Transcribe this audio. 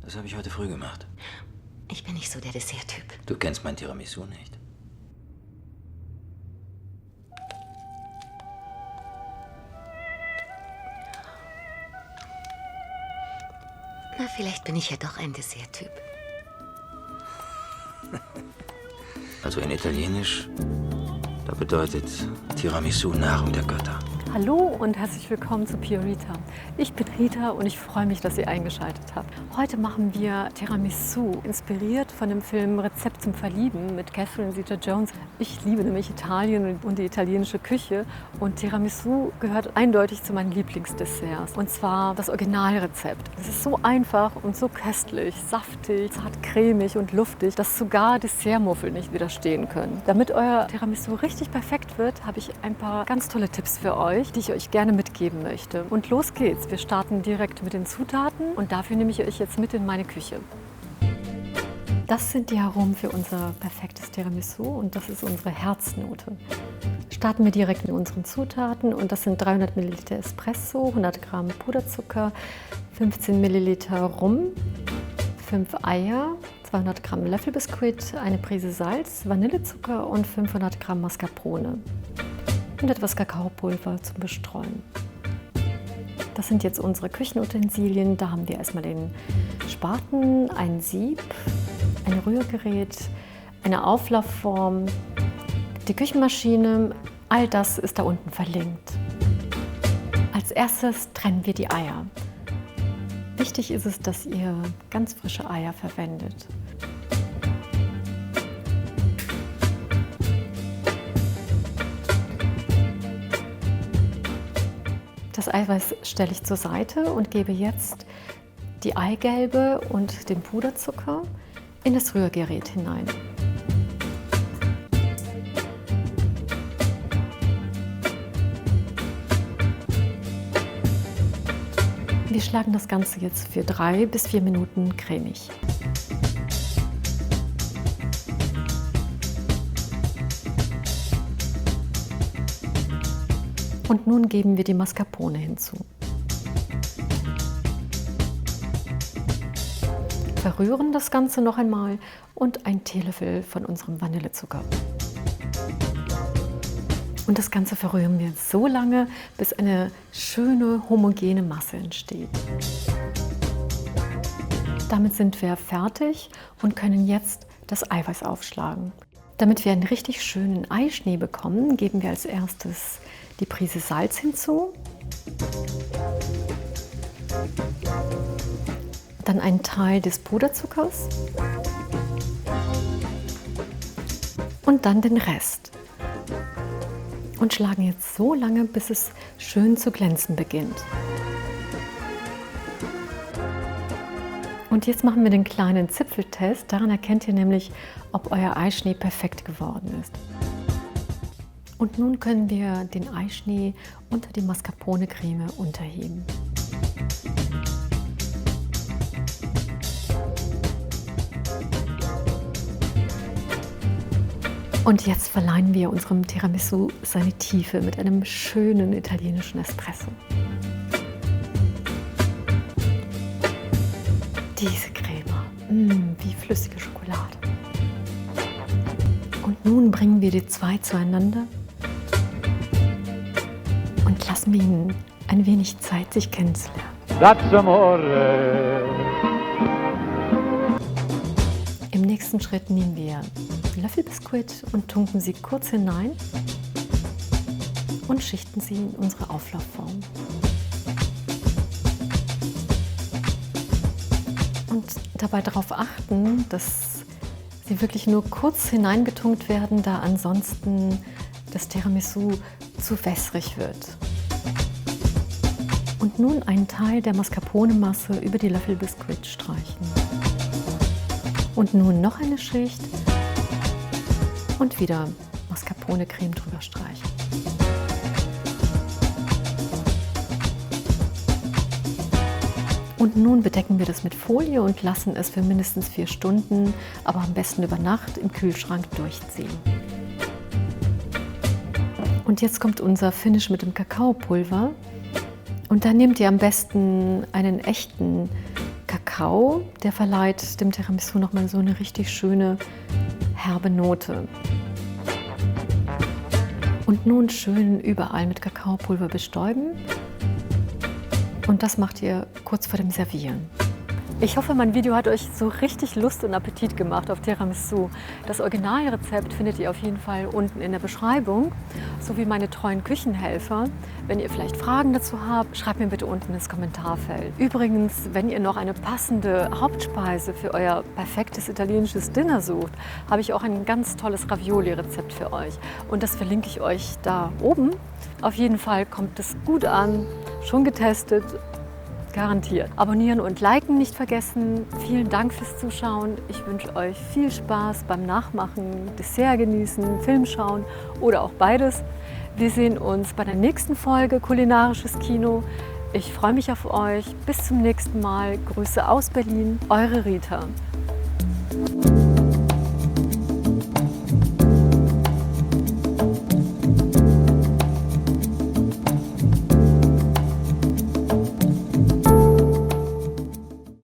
Das habe ich heute früh gemacht. Ich bin nicht so der Dessert-Typ. Du kennst mein Tiramisu nicht. Na, vielleicht bin ich ja doch ein Dessert-Typ. Also in Italienisch, da bedeutet Tiramisu Nahrung der Götter. Hallo und herzlich willkommen zu Pia Rita. Ich bin Rita und ich freue mich, dass ihr eingeschaltet habt. Heute machen wir Tiramisu, inspiriert von dem Film Rezept zum Verlieben mit Catherine Zeta-Jones. Ich liebe nämlich Italien und die italienische Küche und Tiramisu gehört eindeutig zu meinen Lieblingsdesserts. Und zwar das Originalrezept. Es ist so einfach und so köstlich, saftig, zart cremig und luftig, dass sogar Dessertmuffel nicht widerstehen können. Damit euer Tiramisu richtig perfekt wird, habe ich ein paar ganz tolle Tipps für euch, die ich euch gerne mitgeben möchte. Und los geht's. Wir starten direkt mit den Zutaten und dafür nehme ich euch jetzt mit in meine Küche. Das sind die Aromen für unser perfektes Tiramisu und das ist unsere Herznote. Starten wir direkt mit unseren Zutaten und das sind 300 ml Espresso, 100 Gramm Puderzucker, 15 ml Rum, 5 Eier, 200 Gramm Löffelbiskuit, eine Prise Salz, Vanillezucker und 500 Gramm Mascarpone. Und etwas Kakaopulver zum Bestreuen. Das sind jetzt unsere Küchenutensilien. Da haben wir erstmal den Spaten, ein Sieb, ein Rührgerät, eine Auflaufform, die Küchenmaschine. All das ist da unten verlinkt. Als erstes trennen wir die Eier. Wichtig ist es, dass ihr ganz frische Eier verwendet. Das Eiweiß stelle ich zur Seite und gebe jetzt die Eigelbe und den Puderzucker in das Rührgerät hinein. Wir schlagen das Ganze jetzt für 3 bis 4 Minuten cremig. Und nun geben wir die Mascarpone hinzu. Verrühren das Ganze noch einmal und ein Teelöffel von unserem Vanillezucker. Und das Ganze verrühren wir so lange, bis eine schöne homogene Masse entsteht. Damit sind wir fertig und können jetzt das Eiweiß aufschlagen. Damit wir einen richtig schönen Eischnee bekommen, geben wir als erstes die Prise Salz hinzu, dann einen Teil des Puderzuckers und dann den Rest. Und schlagen jetzt so lange, bis es schön zu glänzen beginnt. Und jetzt machen wir den kleinen Zipfeltest. Daran erkennt ihr nämlich, ob euer Eischnee perfekt geworden ist. Und nun können wir den Eischnee unter die Mascarpone-Creme unterheben. Und jetzt verleihen wir unserem Tiramisu seine Tiefe mit einem schönen italienischen Espresso. Diese Creme, wie flüssige Schokolade. Und nun bringen wir die zwei zueinander und lassen wir ihnen ein wenig Zeit, sich kennenzulernen. That's amore. Im nächsten Schritt nehmen wir Löffelbiskuit und tunken sie kurz hinein und schichten sie in unsere Auflaufform. Und dabei darauf achten, dass sie wirklich nur kurz hineingetunkt werden, da ansonsten das Tiramisu zu wässrig wird. Und nun einen Teil der Mascarpone-Masse über die Löffelbiskuit streichen. Und nun noch eine Schicht und wieder Mascarpone-Creme drüber streichen. Und nun bedecken wir das mit Folie und lassen es für mindestens 4 Stunden, aber am besten über Nacht im Kühlschrank durchziehen. Und jetzt kommt unser Finish mit dem Kakaopulver. Und da nehmt ihr am besten einen echten Kakao, der verleiht dem Tiramisu nochmal so eine richtig schöne, herbe Note. Und nun schön überall mit Kakaopulver bestäuben. Und das macht ihr kurz vor dem Servieren. Ich hoffe, mein Video hat euch so richtig Lust und Appetit gemacht auf Tiramisu. Das Originalrezept findet ihr auf jeden Fall unten in der Beschreibung, sowie meine treuen Küchenhelfer. Wenn ihr vielleicht Fragen dazu habt, schreibt mir bitte unten ins Kommentarfeld. Übrigens, wenn ihr noch eine passende Hauptspeise für euer perfektes italienisches Dinner sucht, habe ich auch ein ganz tolles Ravioli-Rezept für euch. Und das verlinke ich euch da oben. Auf jeden Fall kommt es gut an, schon getestet. Garantiert. Abonnieren und liken nicht vergessen. Vielen Dank fürs Zuschauen. Ich wünsche euch viel Spaß beim Nachmachen, Dessert genießen, Film schauen oder auch beides. Wir sehen uns bei der nächsten Folge Kulinarisches Kino. Ich freue mich auf euch. Bis zum nächsten Mal. Grüße aus Berlin. Eure Rita.